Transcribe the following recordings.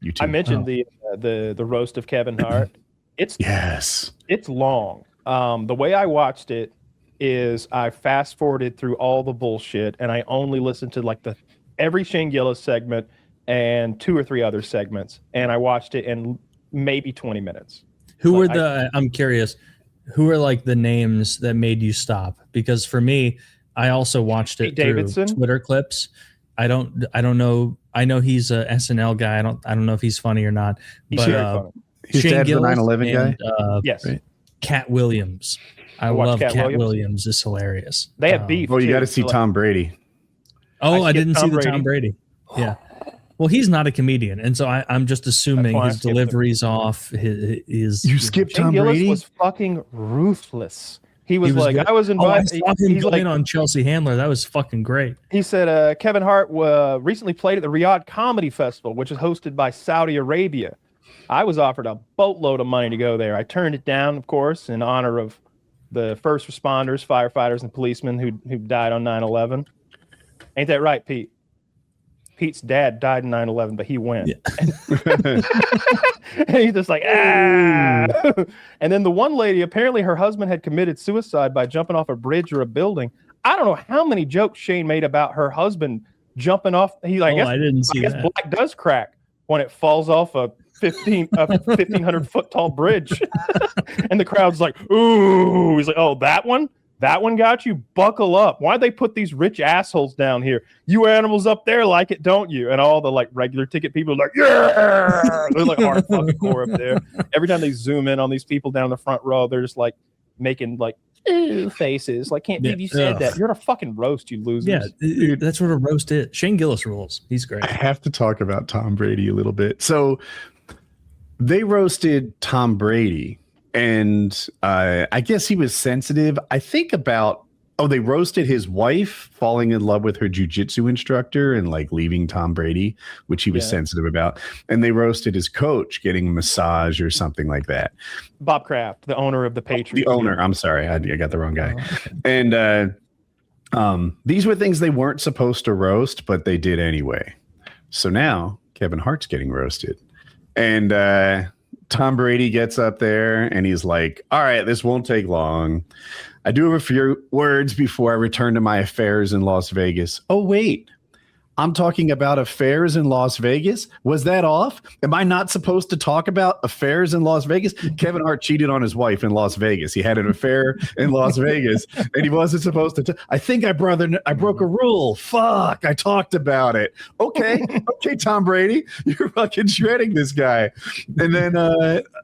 You too. I mentioned the roast of Kevin Hart. It's long. The way I watched it is I fast forwarded through all the bullshit and I only listened to like every Shane Gillis segment and 2 or 3 other segments, and I watched it in maybe 20 minutes. Who were I'm curious, who are like the names that made you stop? Because for me, I also watched it through Twitter clips. I don't know. I know he's a SNL guy. I don't know if he's funny or not. He's very funny. His dad's the 9/11 guy. Yes. Right? Cat Williams. I love Cat Williams. It's hilarious. They have beef. Oh, you got to see Tom Brady. Oh, I didn't see the Tom Brady. Yeah. Well, he's not a comedian, and so I'm just assuming his delivery's off. You skipped Tom Gillis Brady? was fucking ruthless. He was like, good. I was invited. I saw him going on Chelsea Handler. That was fucking great. He said Kevin Hart recently played at the Riyadh Comedy Festival, which is hosted by Saudi Arabia. I was offered a boatload of money to go there. I turned it down, of course, in honor of the first responders, firefighters, and policemen who died on 9/11. Ain't that right, Pete? Pete's dad died in 9/11, but he went. Yeah. And he's just like, ah. And then the one lady, apparently her husband had committed suicide by jumping off a bridge or a building. I don't know how many jokes Shane made about her husband jumping off. I guess black does crack when it falls off a 1,500 foot tall bridge. And the crowd's like, ooh. He's like, oh, that one? That one got you? Buckle up. Why'd they put these rich assholes down here? You animals up there like it, don't you? And all the like regular ticket people are like, yeah. They're like hardcore up there. Every time they zoom in on these people down the front row, they're just like making like faces. Like, can't believe you said that. You're in a fucking roast, you losers. Yeah, dude, that's what a roast is. Shane Gillis rules. He's great. I have to talk about Tom Brady a little bit. So they roasted Tom Brady. And I guess he was sensitive. I think they roasted his wife falling in love with her jiu-jitsu instructor and like leaving Tom Brady, which he was sensitive about. And they roasted his coach getting a massage or something like that. Bob Kraft, the owner of the Patriots. The owner. I'm sorry. I got the wrong guy. And these were things they weren't supposed to roast, but they did anyway. So now Kevin Hart's getting roasted. And Tom Brady gets up there and he's like, all right, this won't take long. I do have a few words before I return to my affairs in Las Vegas. Oh, wait. I'm talking about affairs in Las Vegas. Was that off? Am I not supposed to talk about affairs in Las Vegas? Kevin Hart cheated on his wife in Las Vegas. He had an affair in Las Vegas, and he wasn't supposed to. I think I broke a rule. Fuck, I talked about it. Okay, Tom Brady, you're fucking shredding this guy. And then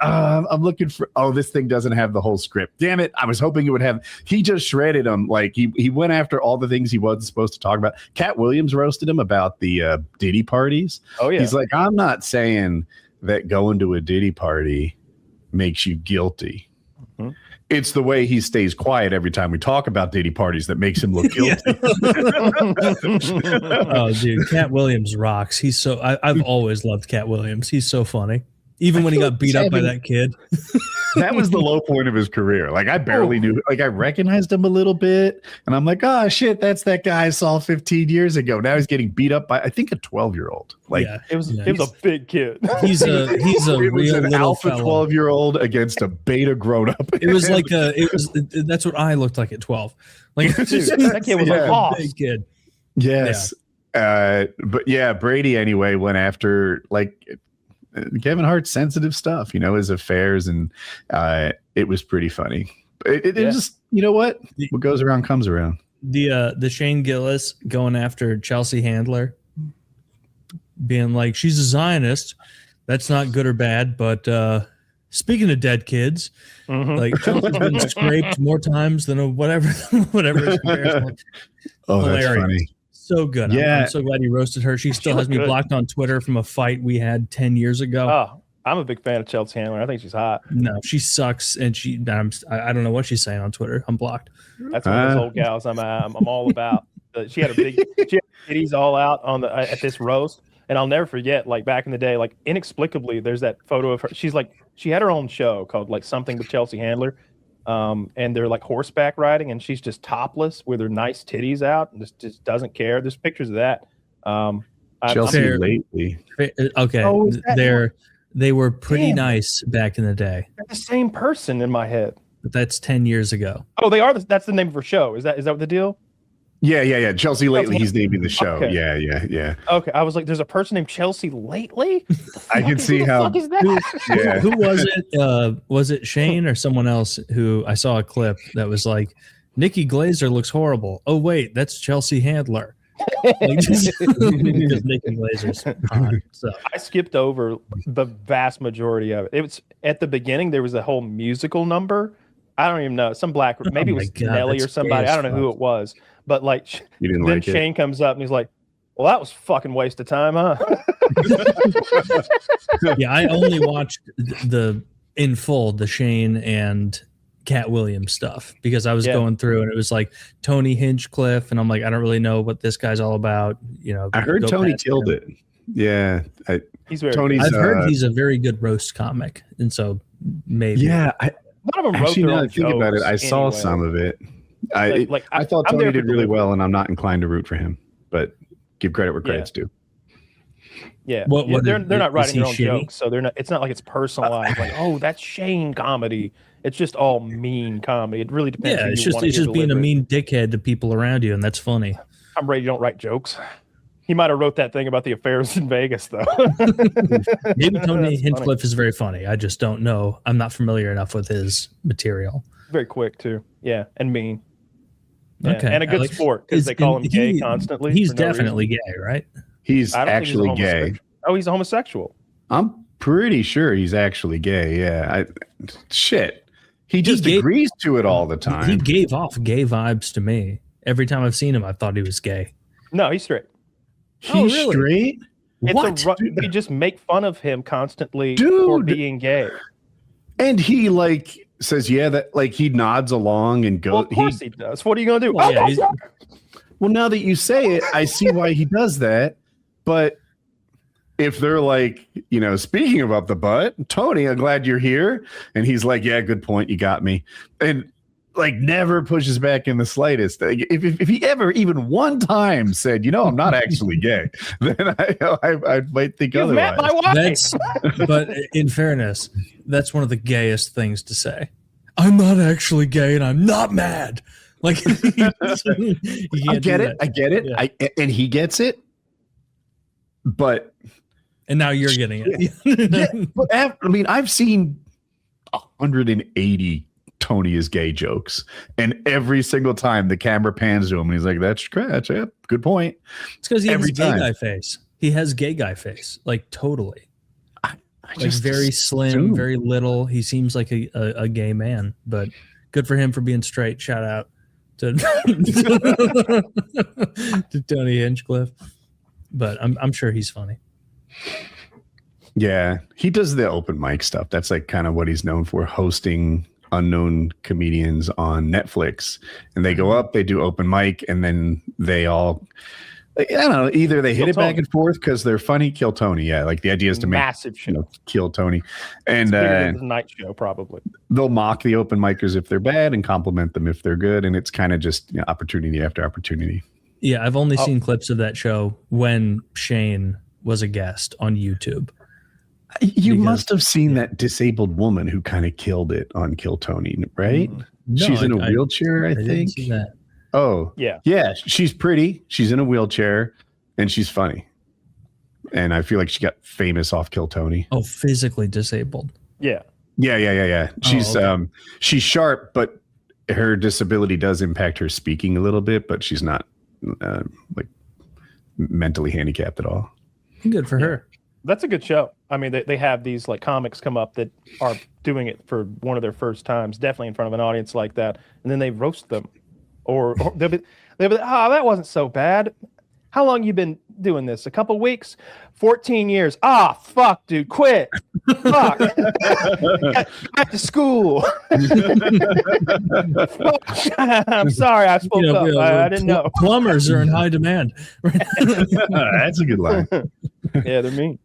I'm looking for. Oh, this thing doesn't have the whole script. Damn it! I was hoping it would have. He just shredded him. Like he went after all the things he wasn't supposed to talk about. Cat Williams roasted him about the Diddy parties. Oh yeah, he's like, I'm not saying that going to a Diddy party makes you guilty. Mm-hmm. It's the way he stays quiet every time we talk about Diddy parties that makes him look guilty. Oh, dude, Cat Williams rocks. He's so. I've always loved Cat Williams. He's so funny. Even when he got beat up by that kid. That was the low point of his career. Like, I barely knew. Like, I recognized him a little bit. And I'm like, oh, shit, that's that guy I saw 15 years ago. Now he's getting beat up by, I think, a 12-year-old. Like, yeah, it was a big kid. He's a it was an alpha 12-year-old against a beta grown-up. It was like that's what I looked like at 12. Like, dude, that kid was a big kid. Yes. Yeah. But yeah, Brady anyway went after like Kevin Hart's sensitive stuff, his affairs, and it was pretty funny. It just, you know what goes around comes around. The Shane Gillis going after Chelsea Handler, being like, she's a Zionist. That's not good or bad, but speaking of dead kids, like Chelsea's been scraped more times than whatever his comparison. Oh, hilarious. That's funny. So good. Yeah. I'm so glad he roasted her. She still has me blocked on Twitter from a fight we had 10 years ago. Oh, I'm a big fan of Chelsea Handler. I think she's hot. No, she sucks, and I don't know what she's saying on Twitter. I'm blocked. That's one of those old gals I'm all about. She had titties all out at this roast, and I'll never forget. Like back in the day, like inexplicably, there's that photo of her. She had her own show called like Something with Chelsea Handler. And they're like horseback riding, and she's just topless with her nice titties out, and just doesn't care. There's pictures of that. Chelsea fair. lately. Okay, Oh, is that- they were pretty Damn. nice back in the day, They're the same person in my head. but that's 10 years ago. Oh, they are. That's the name of her show. Is that what the deal? Yeah. Chelsea lately. He's naming the show. Okay. Yeah. Okay, I was like, there's a person named Chelsea lately. I can see how. Fuck is that? Yeah. Who was it? Was it Shane or someone else who I saw a clip that was like, Nikki Glazer looks horrible. Oh wait, that's Chelsea Handler. Like, just because Nikki Glazer's hot. So I skipped over the vast majority of it. It was at the beginning. There was a whole musical number. I don't even know. Some black, maybe it was God, Nelly or that's somebody. gay I as don't know who fuck. it was. But like, You didn't then like it? Shane comes up and he's like, "Well, that was fucking waste of time, huh?" yeah, I only watched the in full the Shane and Cat Williams stuff because I was going through and it was like Tony Hinchcliffe and I'm like, I don't really know what this guy's all about. You know, I heard go Tony past killed him. it. Yeah. He's very. Tony's. I've heard he's a very good roast comic, and so maybe. Yeah. None of them wrote Actually, their now own that I think about it, I jokes saw anyway. some of it. I thought I'm Tony there for did really delivery. well, and I'm not inclined to root for him. But give credit where credit's due. Yeah, What they're is not writing he their own shitty? jokes, so they're not. It's not like it's personalized. Like, oh, that's Shane comedy. It's just all mean comedy. It really depends. Yeah, who it's you just wanna it's hear just being a deliver it. mean dickhead to people around you, and that's funny. I'm Brady. Don't write jokes. He might have wrote that thing about the affairs in Vegas, though. Maybe Tony That's Hinchcliffe is very funny. I just don't know. I'm not familiar enough with his material. Very quick too. Yeah, and mean. Yeah, Okay, and a good Alex, sport because they call him gay constantly. He's for no definitely reason. gay, right? He's I don't think he's a actually gay. homosexual. Oh, he's a homosexual. I'm pretty sure he's actually gay. Yeah. Shit. He just gave- agrees to it all the He time. gave off gay vibes to me. Every time I've seen him, I thought he was gay. No, he's straight. He's really? straight. It's What? they just make fun of him constantly for Dude. being gay. And he like says, yeah, that like he nods along and Well, goes. of course he does. What are you gonna do? Well, yeah, he's- Well, now that you say it, I see why he does that. But if they're like, you know, speaking about the butt, Tony, I'm glad you're here. And he's like, yeah, good point. You got me. And like never pushes back in the slightest. If he ever even one time said, you know, I'm not actually gay, then I might think You've met otherwise. my wife. That's, but in fairness, that's one of the gayest things to say. I'm not actually gay and I'm not mad. Like, you I can't get do it. that. I get it. Yeah. And he gets it. But And now you're getting it. yeah, but I mean, I've seen 180 Tony is gay jokes, and every single time the camera pans to him, and he's like, "That's scratch. Yeah, good point." It's because he has Every gay time. guy face. He has gay guy face, like totally. I Like just very slim, assume. very little. He seems like a gay man, but good for him for being straight. Shout out to to Tony Hinchcliffe. But I'm sure he's funny. Yeah, he does the open mic stuff. That's like kind of what he's known for, hosting unknown comedians on Netflix. And they go up, they do open mic, and then they all, like, I don't know, either they hit Kill it back Tony. and forth because they're funny, kill Tony. Yeah, like the idea is to make, Massive show. you know, kill Tony. And Bigger than the night show, probably. they'll mock the open micers if they're bad and compliment them if they're good. And it's kind of just, you know, opportunity after opportunity. Yeah, I've only Oh. seen clips of that show when Shane was a guest on YouTube. You Because- must have seen that disabled woman who kind of killed it on Kill Tony, right? No, She's in a I- wheelchair, I didn't think. see that. Oh, Yeah. yeah. She's pretty. She's in a wheelchair, and she's funny. And I feel like she got famous off Kill Tony. Oh, physically disabled. Yeah. Yeah. She's okay. she's sharp, but her disability does impact her speaking a little bit. But she's not like mentally handicapped at all. Good for her. That's a good show. I mean, they have these like comics come up that are doing it for one of their first times, definitely in front of an audience like that, and then they roast them, or they'll be oh, that wasn't so bad. How long you been doing this? A couple weeks? 14 years. Ah, fuck, dude, quit. Fuck. Back to school. I'm sorry, I spoke up. I didn't know. Plumbers are in high demand. That's a good line. Yeah, they're mean.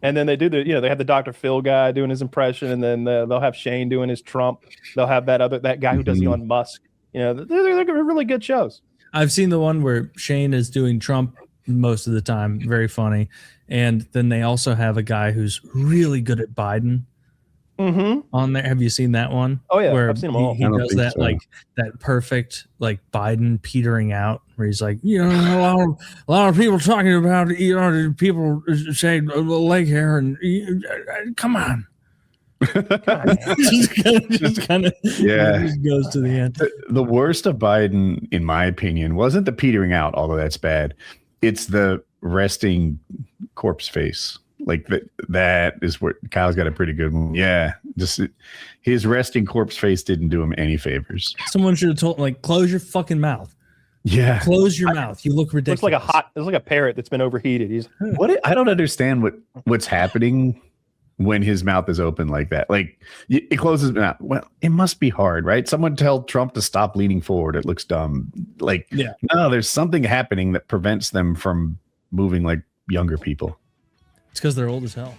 And then they do the, they have the Dr. Phil guy doing his impression, and then they'll have Shane doing his Trump. They'll have that guy who does Elon Musk. They're really good shows. I've seen the one where Shane is doing Trump most of the time. Very funny. And then they also have a guy who's really good at Biden on there. Have you seen that one? Oh yeah, where I've seen them all. He does that so. like that perfect like Biden petering out, where he's like, you know, a lot of people talking about, you know, people say leg hair and come on. just kind of goes to the end. The worst of Biden, in my opinion, wasn't the petering out, although that's bad. It's the resting corpse face. Like that is what Kyle's got a pretty good one. Yeah, just his resting corpse face didn't do him any favors. Someone should have told him, like, close your fucking mouth. Yeah, close your mouth. You look ridiculous. It's like a parrot that's been overheated. He's I don't understand what's happening when his mouth is open like that. Like it closes mouth. Well, it must be hard, right? Someone tell Trump to stop leaning forward. It looks dumb. Like, no, there's something happening that prevents them from moving like younger people. It's because they're old as hell.